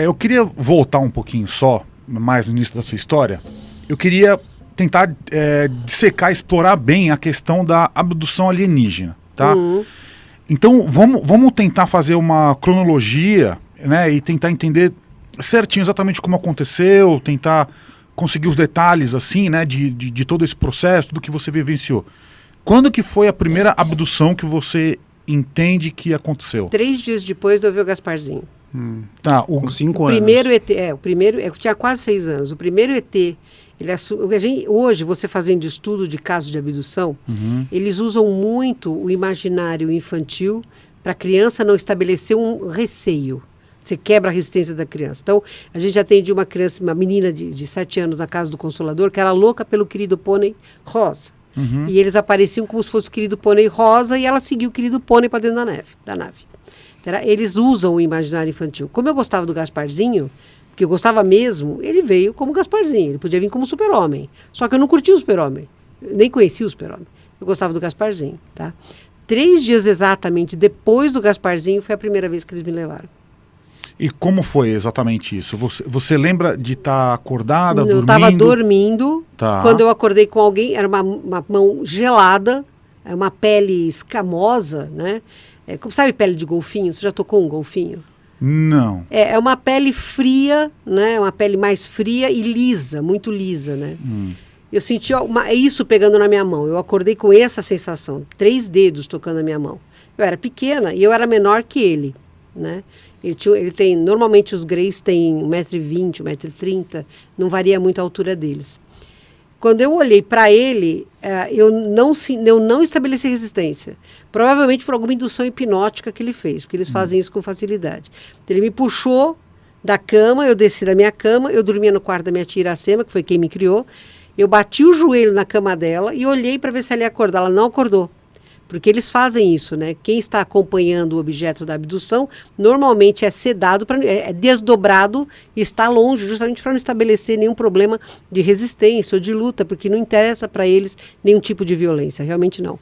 Eu queria voltar um pouquinho só, mais no início da sua história. Eu queria tentar dissecar, explorar bem a questão da abdução alienígena, tá? Então, vamos tentar fazer uma cronologia, né, e tentar entender certinho exatamente como aconteceu, tentar conseguir os detalhes, assim, né, de todo esse processo, tudo que você vivenciou. Quando que foi a primeira abdução que você entende que aconteceu? 3 dias depois de eu ver o Gasparzinho. Tá, Com 5 anos. Primeiro ET, eu tinha quase 6 anos. O primeiro ET, hoje, você fazendo estudo de casos de abdução, eles usam muito o imaginário infantil para a criança não estabelecer um receio. Você quebra a resistência da criança. Então, a gente atende uma criança, uma menina de 7 anos na casa do Consolador, que era louca pelo querido pônei rosa. E eles apareciam como se fosse o querido pônei rosa e ela seguiu o querido pônei para dentro da nave. Eles usam o imaginário infantil. Como eu gostava do Gasparzinho, porque eu gostava mesmo, ele veio como Gasparzinho. Ele podia vir como super-homem. Só que eu não curtia o super-homem. Nem conhecia o super-homem. Eu gostava do Gasparzinho, tá? 3 dias exatamente depois do Gasparzinho foi a primeira vez que eles me levaram. E como foi exatamente isso? Você lembra de estar acordada, dormindo? Eu estava dormindo. Tá. Quando eu acordei com alguém, era uma mão gelada, uma pele escamosa, né? Como sabe pele de golfinho? Você já tocou um golfinho? Não. É uma pele fria, né? Uma pele mais fria e lisa, muito lisa, né? Eu senti isso pegando na minha mão. Eu acordei com essa sensação, 3 dedos tocando na minha mão. Eu era pequena e eu era menor que ele, né? Ele tem, normalmente os greys têm 1,20 m, 1,30 m, não varia muito a altura deles. Quando eu olhei para ele, eu não estabeleci resistência. Provavelmente por alguma indução hipnótica que ele fez, porque eles fazem isso com facilidade. Então, ele me puxou da cama, eu desci da minha cama, eu dormia no quarto da minha tia Iracema, que foi quem me criou. Eu bati o joelho na cama dela e olhei para ver se ela ia acordar. Ela não acordou. Porque eles fazem isso, né? Quem está acompanhando o objeto da abdução, normalmente é sedado, é desdobrado e está longe, justamente para não estabelecer nenhum problema de resistência ou de luta, porque não interessa para eles nenhum tipo de violência, realmente não.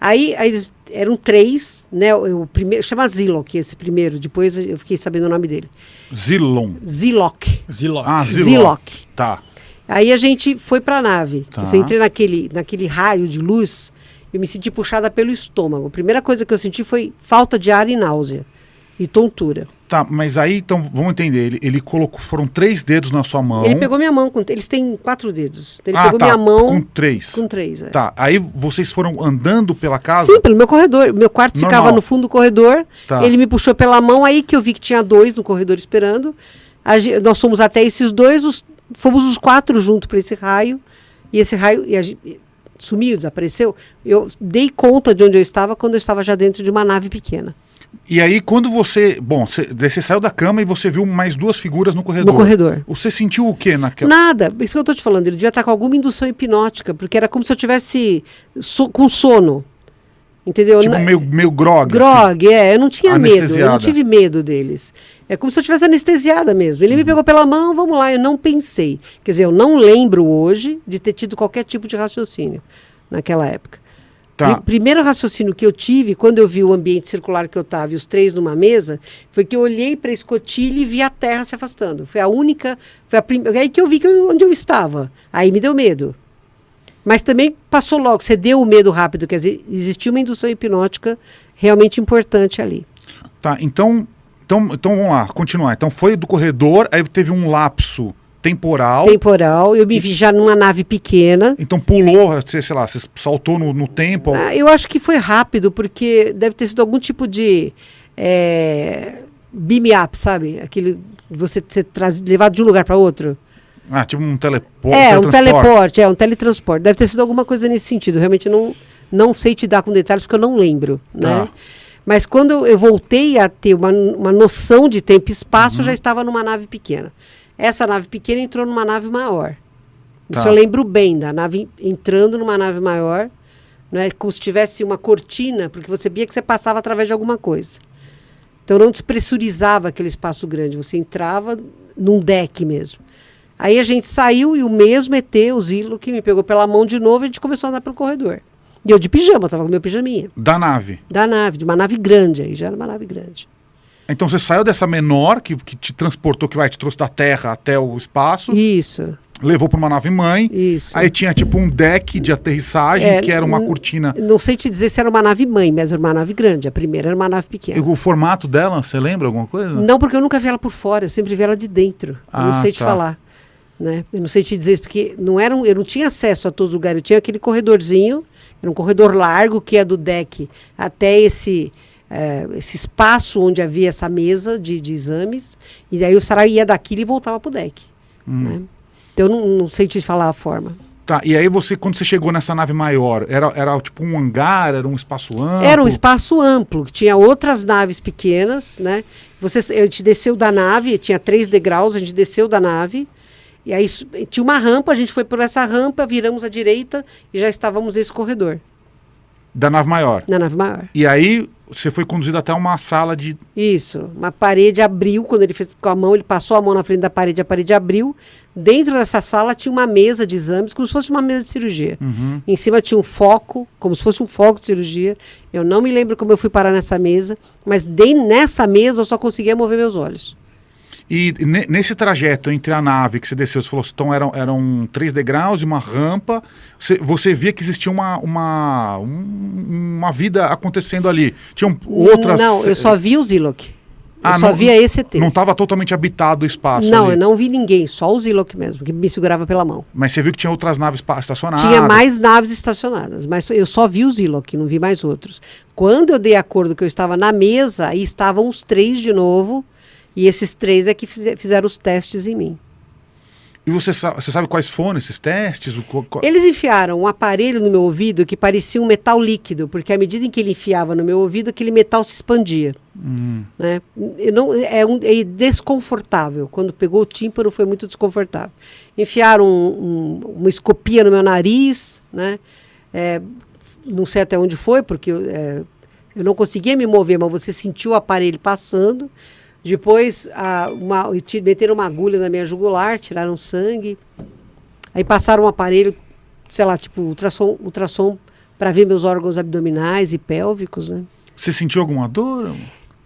Aí eles eram 3, né? O primeiro, chama Zilok, esse primeiro, depois eu fiquei sabendo o nome dele. Zilok. Zilok. Zilok. Tá. Aí a gente foi para a nave. Tá. Eu entrei naquele raio de luz. Eu me senti puxada pelo estômago. A primeira coisa que eu senti foi falta de ar e náusea. E tontura. Tá, mas aí, então, vamos entender. Ele colocou, foram 3 dedos na sua mão. Ele pegou minha mão. Eles têm 4 dedos. Ele pegou minha mão. Com 3. Com 3, é. Tá, aí vocês foram andando pela casa? Sim, pelo meu corredor. Meu quarto ficava no fundo do corredor. Tá. Ele me puxou pela mão. Aí que eu vi que tinha 2 no corredor esperando. Nós fomos até esses 2. Fomos os 4 juntos para esse raio. E esse raio... sumiu, desapareceu. Eu dei conta de onde eu estava quando eu estava já dentro de uma nave pequena. E aí, quando você saiu da cama e você viu mais 2 figuras no corredor. No corredor. Você sentiu o quê naquela... Nada, isso que eu estou te falando. Ele devia estar com alguma indução hipnótica, porque era como se eu tivesse com sono. Entendeu? Tipo meio grog. Grog, assim. Eu não tinha medo, eu não tive medo deles. É como se eu tivesse anestesiada mesmo. Ele me pegou pela mão, vamos lá, eu não pensei. Quer dizer, eu não lembro hoje de ter tido qualquer tipo de raciocínio naquela época. Tá. O primeiro raciocínio que eu tive, quando eu vi o ambiente circular que eu estava e os 3 numa mesa, foi que eu olhei para a escotilha e vi a Terra se afastando. Foi aí que eu vi onde eu estava. Aí me deu medo. Mas também passou logo, cedeu o medo rápido, quer dizer, existia uma indução hipnótica realmente importante ali. Tá, então vamos lá, continuar. Então foi do corredor, aí teve um lapso temporal, eu me vi já numa nave pequena. Então pulou, sei lá, você saltou no tempo. Eu acho que foi rápido, porque deve ter sido algum tipo de beam up, sabe? Aquele você ser levado de um lugar para outro. Tipo um teleporte. Um teletransporte. Deve ter sido alguma coisa nesse sentido. Realmente não sei te dar com detalhes, porque eu não lembro, né? Mas quando eu voltei a ter uma noção de tempo e espaço, eu já estava numa nave pequena. Essa nave pequena entrou numa nave maior. Isso eu lembro bem, da nave entrando numa nave maior, né? Como se tivesse uma cortina, porque você via que você passava através de alguma coisa. Então não despressurizava aquele espaço grande, você entrava num deck mesmo. Aí a gente saiu e o mesmo ET, o Zilo, que me pegou pela mão de novo, e a gente começou a andar pelo corredor. E eu de pijama, tava com meu pijaminha. Da nave? Da nave, de uma nave grande aí, já era uma nave grande. Então você saiu dessa menor, que te transportou, te trouxe da Terra até o espaço. Isso. Levou para uma nave mãe. Isso. Aí tinha tipo um deck de aterrissagem, que era uma cortina. Não sei te dizer se era uma nave mãe, mas era uma nave grande. A primeira era uma nave pequena. E o formato dela, você lembra alguma coisa? Não, porque eu nunca vi ela por fora, eu sempre vi ela de dentro. Eu não sei te falar. Né? Eu não sei te dizer, porque eu não tinha acesso a todos os lugares. Eu tinha aquele corredorzinho, era um corredor largo que ia do deck até esse espaço onde havia essa mesa de exames. E daí o Sarah ia daquilo e voltava pro deck. Né? Então eu não sei te falar a forma. Tá, e aí quando você chegou nessa nave maior, era tipo um hangar, era um espaço amplo? Era um espaço amplo, que tinha outras naves pequenas, né? A gente desceu da nave, tinha 3 degraus, a gente desceu da nave, e aí tinha uma rampa, a gente foi por essa rampa, viramos à direita e já estávamos nesse corredor. Da nave maior? Na nave maior. E aí você foi conduzido até uma sala de... Isso, uma parede abriu, quando ele fez com a mão, ele passou a mão na frente da parede, a parede abriu. Dentro dessa sala tinha uma mesa de exames, como se fosse uma mesa de cirurgia. Em cima tinha um foco, como se fosse um foco de cirurgia. Eu não me lembro como eu fui parar nessa mesa, mas nessa mesa eu só conseguia mover meus olhos. E nesse trajeto entre a nave que você desceu, você falou, então eram 3 degraus e uma rampa, você via que existia uma vida acontecendo ali. Tinham outras... Não, eu só vi o Zilok. Eu só via esse ET. Não estava totalmente habitado o espaço Não, ali. eu não vi ninguém, só o Zilok mesmo, que me segurava pela mão. Mas você viu que tinha outras naves estacionadas? Tinha mais naves estacionadas, mas eu só vi o Zilok, não vi mais outros. Quando eu dei acordo que eu estava na mesa, aí estavam os 3 de novo, e esses 3 é que fizeram os testes em mim. E você sabe quais foram esses testes? Eles enfiaram um aparelho no meu ouvido que parecia um metal líquido, porque à medida em que ele enfiava no meu ouvido, aquele metal se expandia. Né? É desconfortável. Quando pegou o tímpano, foi muito desconfortável. Enfiaram uma escopia no meu nariz, né? Não sei até onde foi, porque eu não conseguia me mover, mas você sentiu o aparelho passando. Depois, meteram uma agulha na minha jugular, tiraram sangue. Aí passaram um aparelho, sei lá, tipo ultrassom para ver meus órgãos abdominais e pélvicos, né? Você sentiu alguma dor?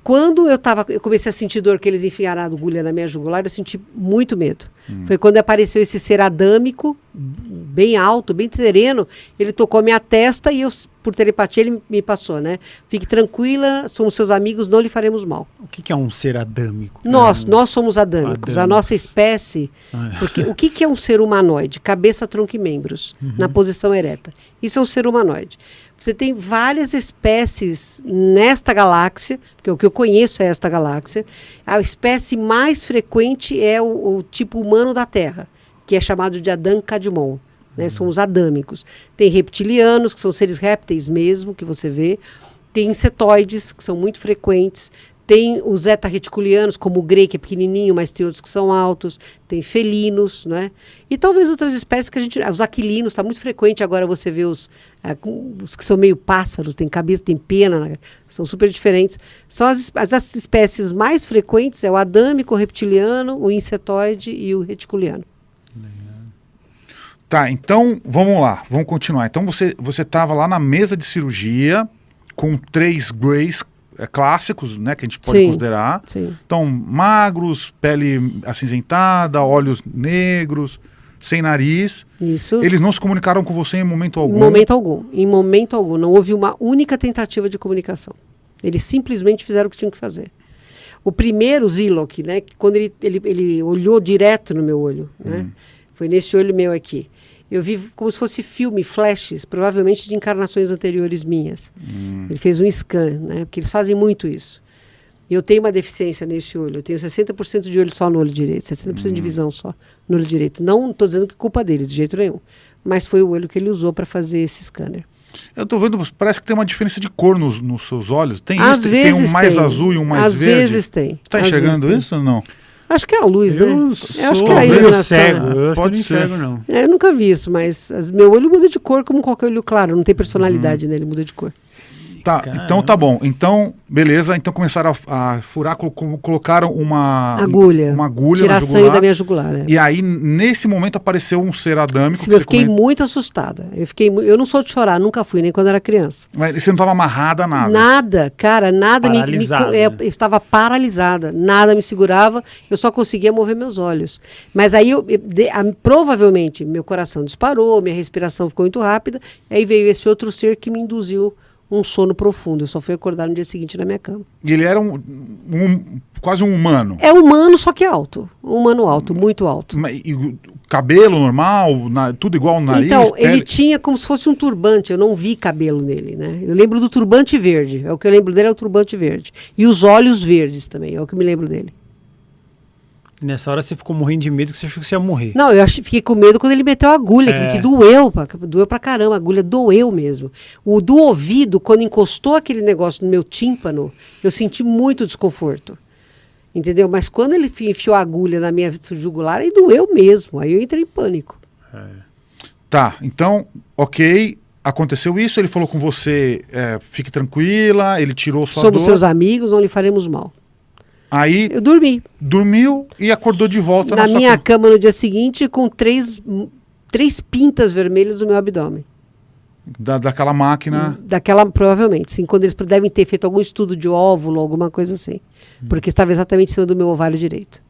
Quando eu comecei a sentir dor que eles enfiaram a agulha na minha jugular, eu senti muito medo. Foi quando apareceu esse ser adâmico, bem alto, bem sereno. Ele tocou a minha testa e por telepatia, ele me passou, né? Fique tranquila, somos seus amigos, não lhe faremos mal. O que é um ser adâmico? Nós somos adâmicos, a nossa espécie. Porque o que é um ser humanoide? Cabeça, tronco e membros, na posição ereta. Isso é um ser humanoide. Você tem várias espécies nesta galáxia, porque o que eu conheço é esta galáxia. A espécie mais frequente é o tipo humano da Terra, que é chamado de Adã Kadmon. Né? São os adâmicos. Tem reptilianos, que são seres répteis mesmo, que você vê. Tem insetoides, que são muito frequentes. Tem os zeta-reticulianos, como o grey, que é pequenininho, mas tem outros que são altos. Tem felinos, né? E talvez outras espécies que os aquilinos, está muito frequente agora você vê os que são meio pássaros, tem cabeça, tem pena, né? São super diferentes. São as espécies mais frequentes, é o adâmico, o reptiliano, o insetoide e o reticuliano. Tá, então vamos lá, vamos continuar. Então você estava lá na mesa de cirurgia com 3 greys clássicos, né, que a gente pode considerar. Sim. Então, magros, pele acinzentada, olhos negros, sem nariz. Isso. Eles não se comunicaram com você em momento algum? Em momento algum. Não houve uma única tentativa de comunicação. Eles simplesmente fizeram o que tinham que fazer. O primeiro, Zilok, né, quando ele olhou direto no meu olho, né, foi nesse olho meu aqui. Eu vi como se fosse filme, flashes, provavelmente de encarnações anteriores minhas. Ele fez um scan, né? Porque eles fazem muito isso. Eu tenho uma deficiência nesse olho. Eu tenho 60% de olho só no olho direito, 60% de visão só no olho direito. Não estou dizendo que é culpa deles, de jeito nenhum. Mas foi o olho que ele usou para fazer esse scanner. Eu estou vendo, parece que tem uma diferença de cor nos seus olhos. Tem Às isso? vezes tem um mais tem. azul e um mais Às verde? Às vezes tem. Você está enxergando isso ou não? Acho que é a luz, né? Eu acho que é a iluminação. cego, eu acho que Pode não ser. enxergo, não. Eu nunca vi isso, mas meu olho muda de cor como qualquer olho claro. Não tem personalidade, né? Ele muda de cor. Tá, Caramba. então tá bom. Então, beleza. Então começaram a furar, colocaram uma Agulha. Tirar na sangue jugular. da minha jugular. Né? E aí, nesse momento, apareceu um ser adâmico. Sim, que eu você fiquei comenta. muito assustada. Eu não sou de chorar, nunca fui, nem quando era criança. Mas você não estava amarrada a nada. Nada, cara, nada Paralisada, eu né? estava paralisada, nada me segurava, eu só conseguia mover meus olhos. Mas aí, provavelmente, meu coração disparou, minha respiração ficou muito rápida, aí veio esse outro ser que me induziu um sono profundo. Eu só fui acordar no dia seguinte na minha cama. E ele era quase um humano. É humano, só que alto. Um humano alto, muito alto. E o cabelo normal, tudo igual no nariz? Então, pele? ele tinha como se fosse um turbante, eu não vi cabelo nele, né? Eu lembro do turbante verde, é o que eu lembro dele, é o turbante verde. E os olhos verdes também, é o que eu me lembro dele. Nessa hora você ficou morrendo de medo que você achou que você ia morrer. Não, fiquei com medo quando ele meteu a agulha, É. que doeu pra caramba, a agulha doeu mesmo. O do ouvido, quando encostou aquele negócio no meu tímpano, eu senti muito desconforto. Entendeu? Mas quando ele enfiou a agulha na minha jugular, aí doeu mesmo, aí eu entrei em pânico. Tá, então, ok, aconteceu isso, ele falou com você, fique tranquila, ele tirou sua Somos dor. seus amigos, não lhe faremos mal. Aí Eu dormi. dormiu e acordou de volta Na sua minha cama. cama no dia seguinte, com três pintas vermelhas no meu abdômen. Daquela máquina. Daquela, provavelmente, sim. Quando eles devem ter feito algum estudo de óvulo, alguma coisa assim. Porque estava exatamente em cima do meu ovário direito.